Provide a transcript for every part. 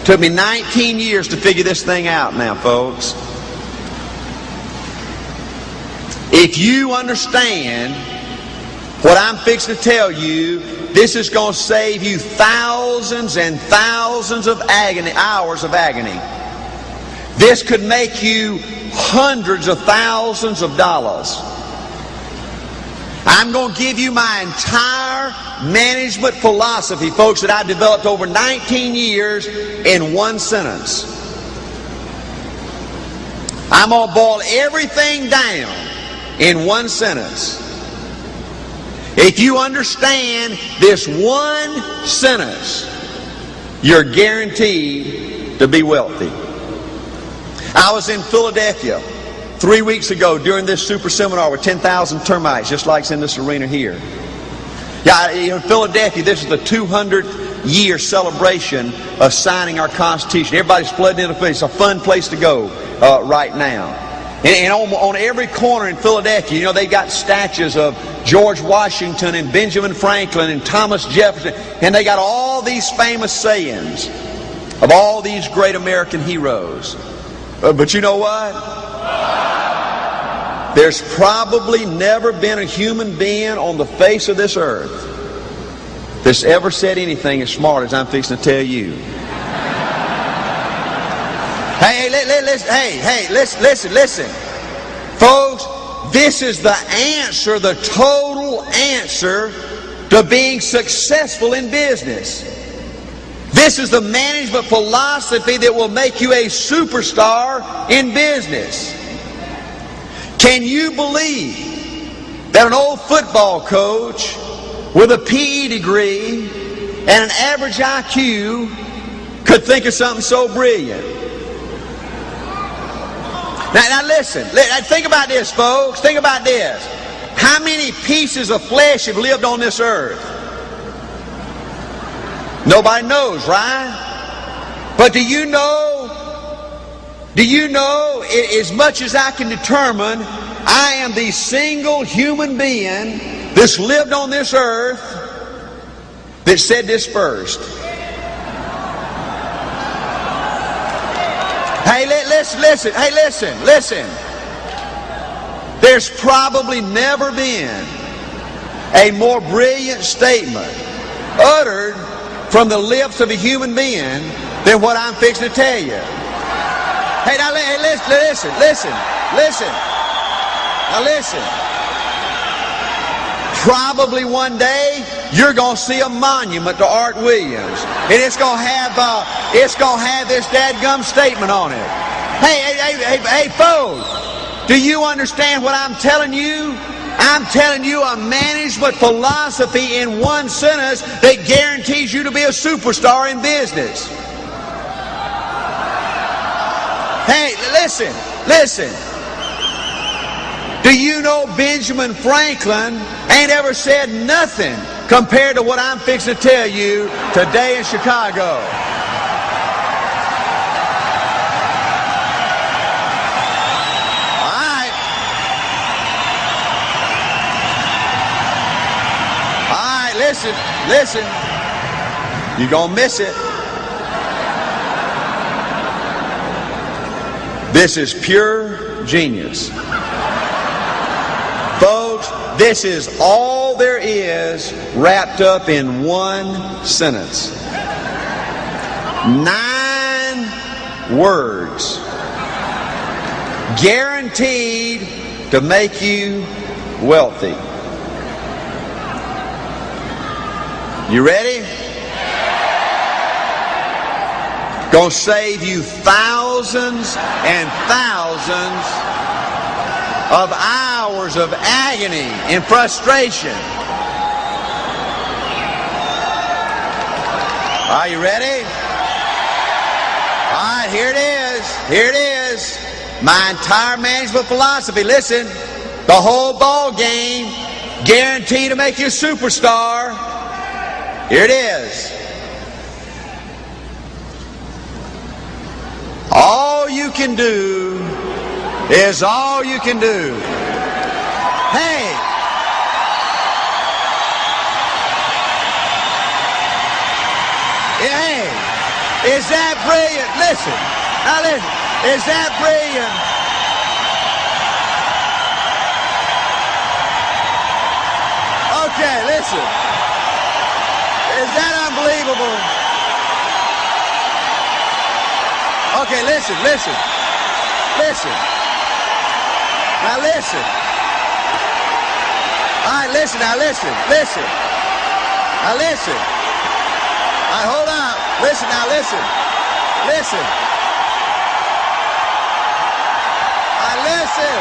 Took me 19 years to figure this thing out now, folks. If you understand what I'm fixing to tell you, this is going to save you thousands and thousands of hours of agony. This could make you hundreds of thousands of dollars. I'm going to give you my entire management philosophy, folks, that I've developed over 19 years in one sentence. I'm going to boil everything down in one sentence. If you understand this one sentence, you're guaranteed to be wealthy. I was in Philadelphia 3 weeks ago during this super seminar with 10,000 termites, just like it's in this arena here. Yeah, in Philadelphia, this is the 200th year celebration of signing our Constitution. Everybody's flooding into it. It's a fun place to go right now. And on every corner in Philadelphia, you know, they got statues of George Washington and Benjamin Franklin and Thomas Jefferson. And they got all these famous sayings of all these great American heroes. But you know what? There's probably never been a human being on the face of this earth that's ever said anything as smart as I'm fixing to tell you. Listen. Folks, this is the answer, the total answer to being successful in business. This is the management philosophy that will make you a superstar in business. Can you believe that an old football coach with a PE degree and an average IQ could think of something so brilliant? Now listen, think about this, folks. Think about this. How many pieces of flesh have lived on this earth? Nobody knows, right? But do you know, as much as I can determine, I am the single human being that's lived on this earth that said this first. Hey, listen. Hey, listen. There's probably never been a more brilliant statement uttered from the lips of a human being than what I'm fixing to tell you. Hey, now listen. Now listen. Probably one day you're going to see a monument to Art Williams, and it's going to have this dadgum statement on it. Hey, folks, do you understand what I'm telling you? I'm telling you a management philosophy in one sentence that guarantees you to be a superstar in business. Hey, listen. Do you know Benjamin Franklin ain't ever said nothing compared to what I'm fixing to tell you today in Chicago? Listen, you're going to miss it. This is pure genius. Folks, this is all there is wrapped up in one sentence. 9 words. Guaranteed to make you wealthy. You ready? Gonna save you thousands and thousands of hours of agony and frustration. Are you ready? All right, here it is. Here it is. My entire management philosophy. Listen, the whole ball game, guaranteed to make you a superstar. Here it is. All you can do is all you can do. Hey! Is that brilliant? Listen. Now listen. Is that brilliant? Okay, listen. Is that unbelievable? Okay, listen, listen. Listen. Now listen. All right, listen, now listen, listen. Now listen. All right, hold on. Listen, now listen. Listen. All right, listen.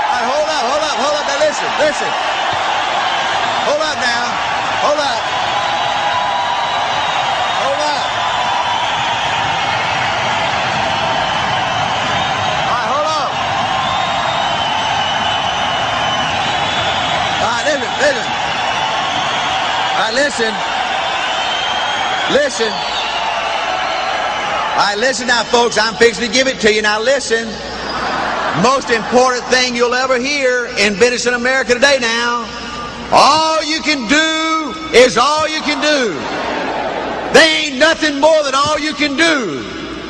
All right, hold up, now listen, listen. Hold up now. Hold up. Hold up. All right, hold on. All right, listen, listen. All right, listen. Listen. All right, listen now, folks. I'm fixing to give it to you. Now, listen. Most important thing you'll ever hear in business in America today now. All you can do is all you can do. There ain't nothing more than all you can do.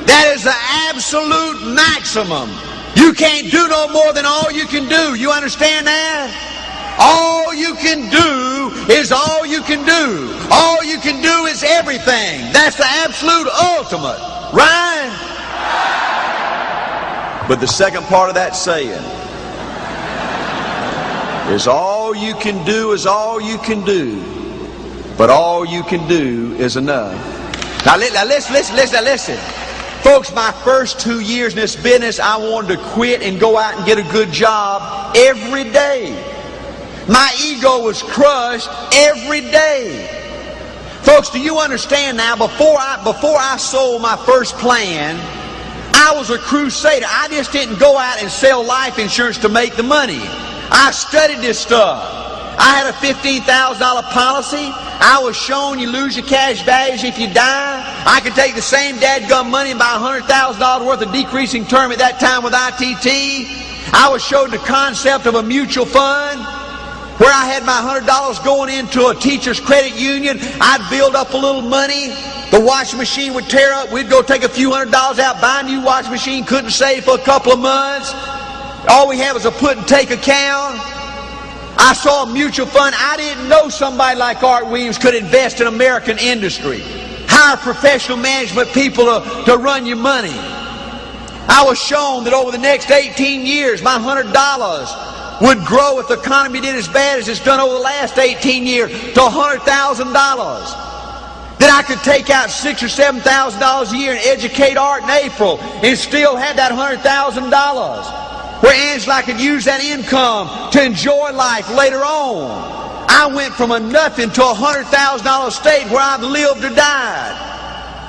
That is the absolute maximum. You can't do no more than all you can do. You understand that? All you can do is all you can do. All you can do is everything. That's the absolute ultimate. Right? But the second part of that saying is all you can do is all you can do. But all you can do is enough. Now listen. Folks, my first 2 years in this business, I wanted to quit and go out and get a good job every day. My ego was crushed every day. Folks, do you understand now, before I sold my first plan, I was a crusader. I just didn't go out and sell life insurance to make the money. I studied this stuff. I had a $15,000 policy. I was shown you lose your cash values if you die. I could take the same dadgum money and buy $100,000 worth of decreasing term at that time with ITT. I was showed the concept of a mutual fund where I had my $100 going into a teacher's credit union. I'd build up a little money. The washing machine would tear up. We'd go take a few $100s out, buy a new washing machine, couldn't save for a couple of months. All we had was a put and take account. I saw a mutual fund. I didn't know somebody like Art Williams could invest in American industry. Hire professional management people to run your money. I was shown that over the next 18 years, my $100 would grow if the economy did as bad as it's done over the last 18 years to $100,000. That I could take out $6,000 or $7,000 a year and educate Art in April and still have that $100,000. Where Angela, I could use that income to enjoy life later on. I went from a nothing to a $100,000 state where I've lived or died.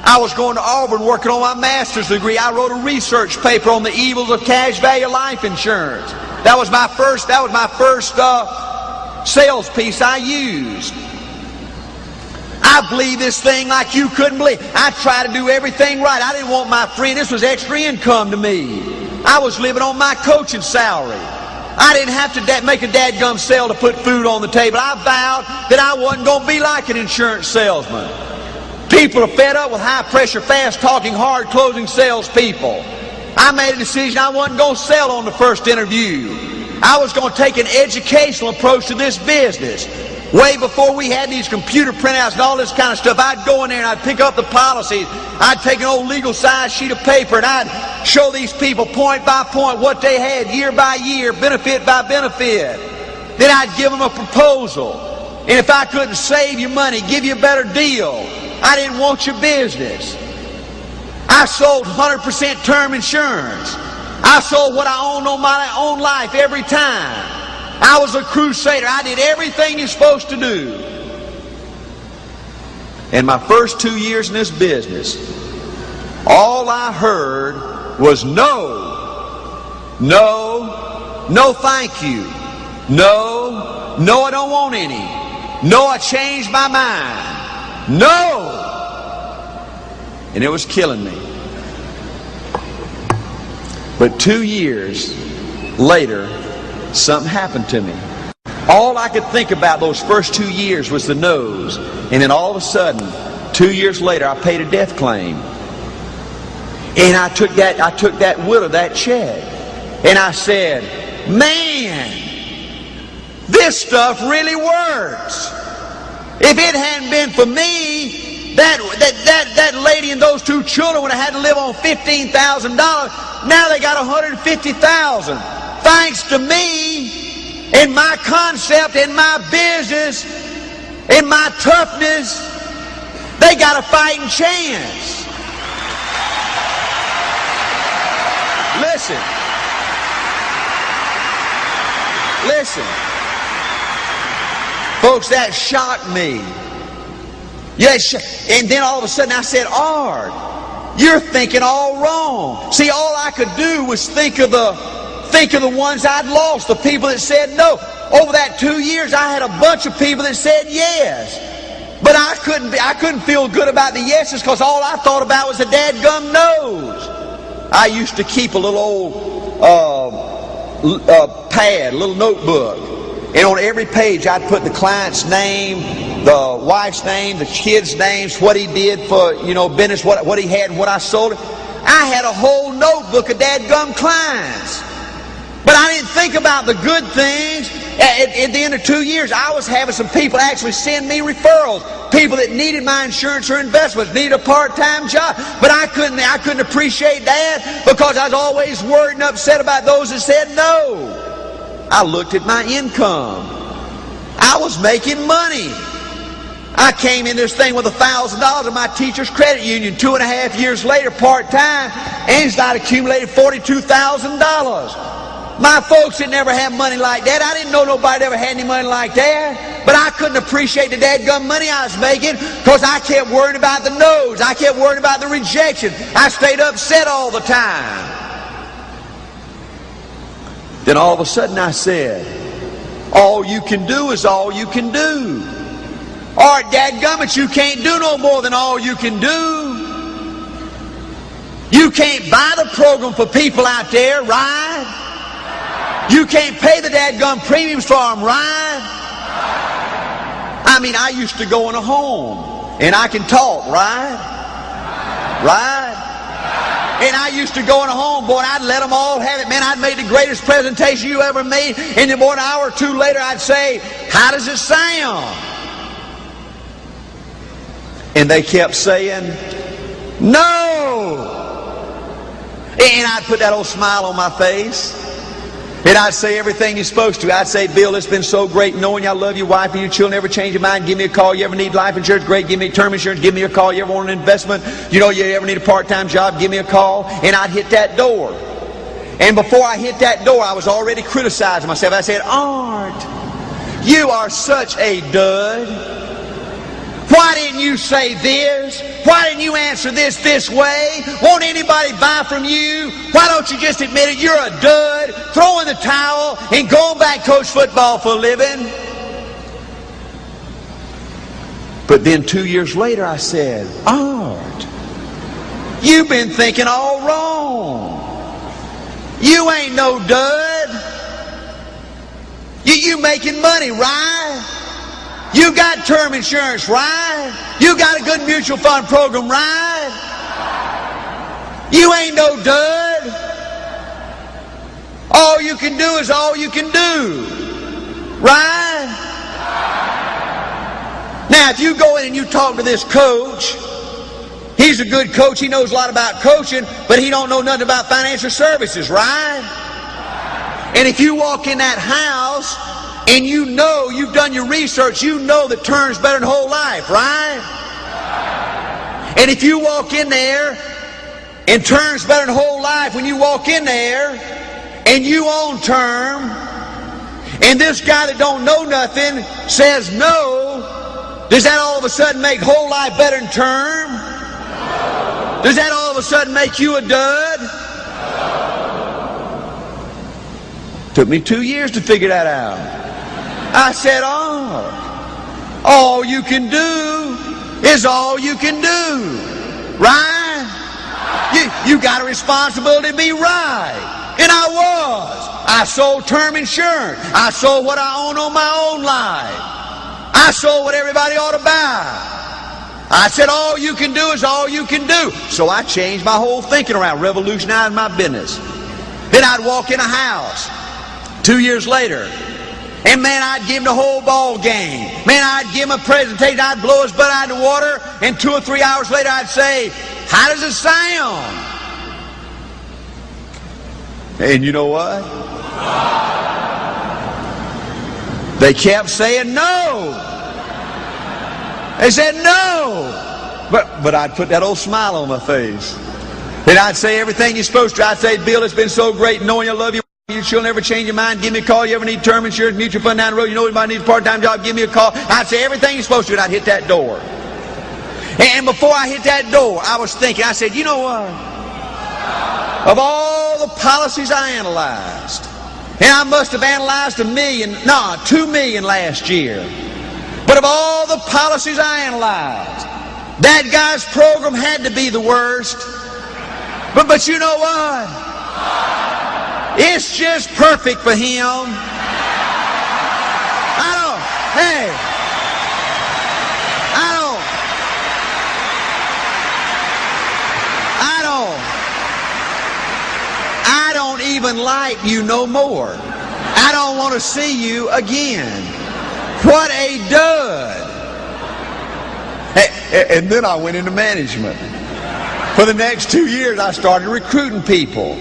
I was going to Auburn working on my master's degree. I wrote a research paper on the evils of cash value life insurance. That was my first sales piece I used. I believe this thing like you couldn't believe. I tried to do everything right. I didn't want my friend. This was extra income to me. I was living on my coaching salary. I didn't have to make a dadgum sale to put food on the table. I vowed that I wasn't going to be like an insurance salesman. People are fed up with high-pressure, fast-talking, hard-closing salespeople. I made a decision I wasn't going to sell on the first interview. I was going to take an educational approach to this business. Way before we had these computer printouts and all this kind of stuff, I'd go in there and I'd pick up the policies. I'd take an old legal size sheet of paper and I'd show these people point by point what they had, year by year, benefit by benefit. Then I'd give them a proposal. And if I couldn't save you money, give you a better deal, I didn't want your business. I sold 100% term insurance. I sold what I owned on my own life every time. I was a crusader. I did everything you're supposed to do. In my first 2 years in this business, all I heard was no, no, no thank you. No, no I don't want any. No, I changed my mind. No. And it was killing me. But 2 years later, something happened to me. All I could think about those first 2 years was the no's. And then all of a sudden, 2 years later, I paid a death claim. And I took that widow that check. And I said, man, this stuff really works. If it hadn't been for me, that lady and those 2 children would have had to live on $15,000. Now they got $150,000. Thanks to me and my concept and my business and my toughness, they got a fighting chance. Listen. Folks, that shocked me. And then all of a sudden I said, Art, you're thinking all wrong. See, all I could do was think of the ones I'd lost, the people that said no. Over that 2 years, I had a bunch of people that said yes. But I couldn't feel good about the yeses because all I thought about was the dadgum no's. I used to keep a little old pad, a little notebook. And on every page, I'd put the client's name, the wife's name, the kids' names, what he did for, business, what he had and what I sold him. I had a whole notebook of dadgum clients. But I didn't think about the good things. At the end of 2 years, I was having some people actually send me referrals. People that needed my insurance or investments, needed a part-time job. But I couldn't appreciate that because I was always worried and upset about those that said no. I looked at my income. I was making money. I came in this thing with $1,000 in my teacher's credit union 2.5 years later, part-time, and I'd accumulated $42,000. My folks had never had money like that. I didn't know nobody that ever had any money like that. But I couldn't appreciate the dadgum money I was making because I kept worrying about the no's. I kept worrying about the rejection. I stayed upset all the time. Then all of a sudden I said, all you can do is all you can do. All right, dadgummit, you can't do no more than all you can do. You can't buy the program for people out there, right? You can't pay the dadgum premiums for them, right? I mean, I used to go in a home, and I can talk, right? Right? And I used to go in a home, boy, and I'd let them all have it. Man, I'd made the greatest presentation you ever made. And then, boy, an hour or two later, I'd say, how does it sound? And they kept saying, no. And I'd put that old smile on my face. And I'd say everything you're supposed to. I'd say, Bill, it's been so great knowing you. I love your wife and your children. Never change your mind. Give me a call. You ever need life insurance? Great. Give me term insurance. Give me a call. You ever want an investment? You ever need a part-time job? Give me a call. And I'd hit that door. And before I hit that door, I was already criticizing myself. I said, Art, you are such a dud. Why didn't you say this? Why didn't you answer this way? Won't anybody buy from you? Why don't you just admit it? You're a dud. Throw in the towel and go back coach football for a living. But then 2 years later I said, Art, you've been thinking all wrong. You ain't no dud. You making money, right? You got term insurance, right? You got a good mutual fund program, right? You ain't no dud. All you can do is all you can do, right? Now, if you go in and you talk to this coach, he's a good coach. He knows a lot about coaching, but he don't know nothing about financial services, right? And if you walk in that house and you've done your research, you know that term's better than whole life, right? And if you walk in there and term's better than whole life, when you walk in there and you own term, and this guy that don't know nothing says no, does that all of a sudden make whole life better than term? Does that all of a sudden make you a dud? Took me 2 years to figure that out. I said, all you can do is all you can do, right? You got a responsibility to be right. And I was. I sold term insurance. I sold what I own on my own life. I sold what everybody ought to buy. I said, all you can do is all you can do. So I changed my whole thinking around, revolutionized my business. Then I'd walk in a house 2 years later, and man, I'd give him the whole ball game. Man, I'd give him a presentation. I'd blow his butt out of the water, and 2 or 3 hours later I'd say, how does it sound? And you know what? They kept saying no. They said no. But I'd put that old smile on my face. And I'd say everything you're supposed to. I'd say, Bill, it's been so great knowing you, love you. You'll never change your mind. Give me a call. You ever need term insurance, mutual fund down the road, you know anybody needs a part-time job, give me a call. I'd say everything you're supposed to, and I'd hit that door. And before I hit that door, I was thinking, I said, you know what? Of all the policies I analyzed, and I must have analyzed 2 million last year. But of all the policies I analyzed, that guy's program had to be the worst. But you know what? It's just perfect for him. I don't even like you no more. I don't want to see you again. What a dud. And then I went into management. For the next 2 years, I started recruiting people.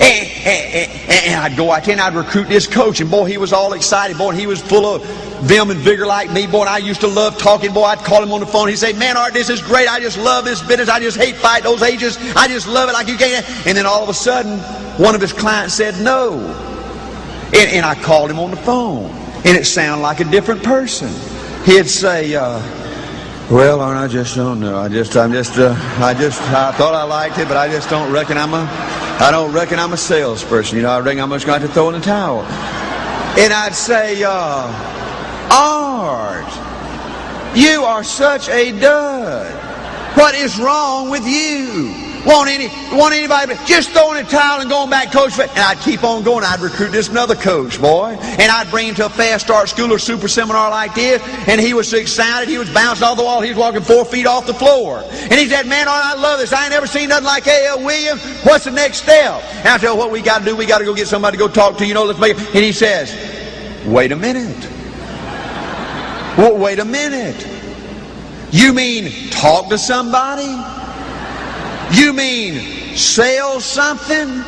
And I'd go out there and I'd recruit this coach, and boy, he was all excited, boy, and he was full of vim and vigor like me, boy, and I used to love talking, boy, I'd call him on the phone, he'd say, man, Art, this is great, I just love this business, I just hate fighting those agents, I just love it like you can't. And then all of a sudden, one of his clients said no. And I called him on the phone, and it sounded like a different person. He'd say, well, Art, I just don't know, I thought I liked it, but I just don't reckon I don't reckon I'm a salesperson. You know, I reckon I'm just going to have to throw in the towel. And I'd say, Art, you are such a dud. What is wrong with you? Want anybody just throwing a towel and going back coach? And I'd keep on going. I'd recruit this another coach, boy. And I'd bring him to a fast start school or super seminar like this. And he was so excited. He was bouncing off the wall. He was walking 4 feet off the floor. And he said, man, Art, I love this. I ain't never seen nothing like A.L. Williams. What's the next step? And I tell him, what we got to do, we got to go get somebody to go talk to. You know, let's make it. And he says, wait a minute. Well, wait a minute. You mean talk to somebody? You mean sell something?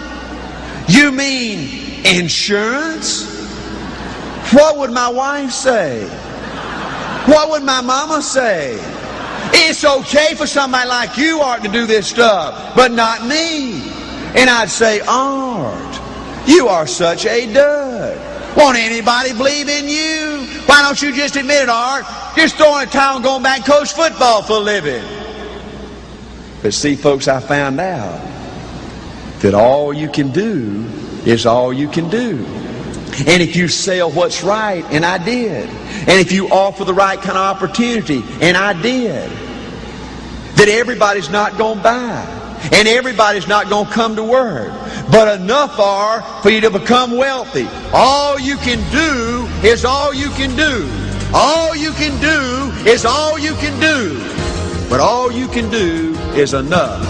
You mean insurance? What would my wife say? What would my mama say? It's okay for somebody like you, Art, to do this stuff, but not me. And I'd say, Art, you are such a dud. Won't anybody believe in you? Why don't you just admit it, Art? Just throwing a towel and going back and coach football for a living. But see, folks, I found out that all you can do is all you can do. And if you sell what's right, and I did, and if you offer the right kind of opportunity, and I did, that everybody's not going to buy, and everybody's not going to come to work, but enough are for you to become wealthy. All you can do is all you can do. All you can do is all you can do. But all you can do is enough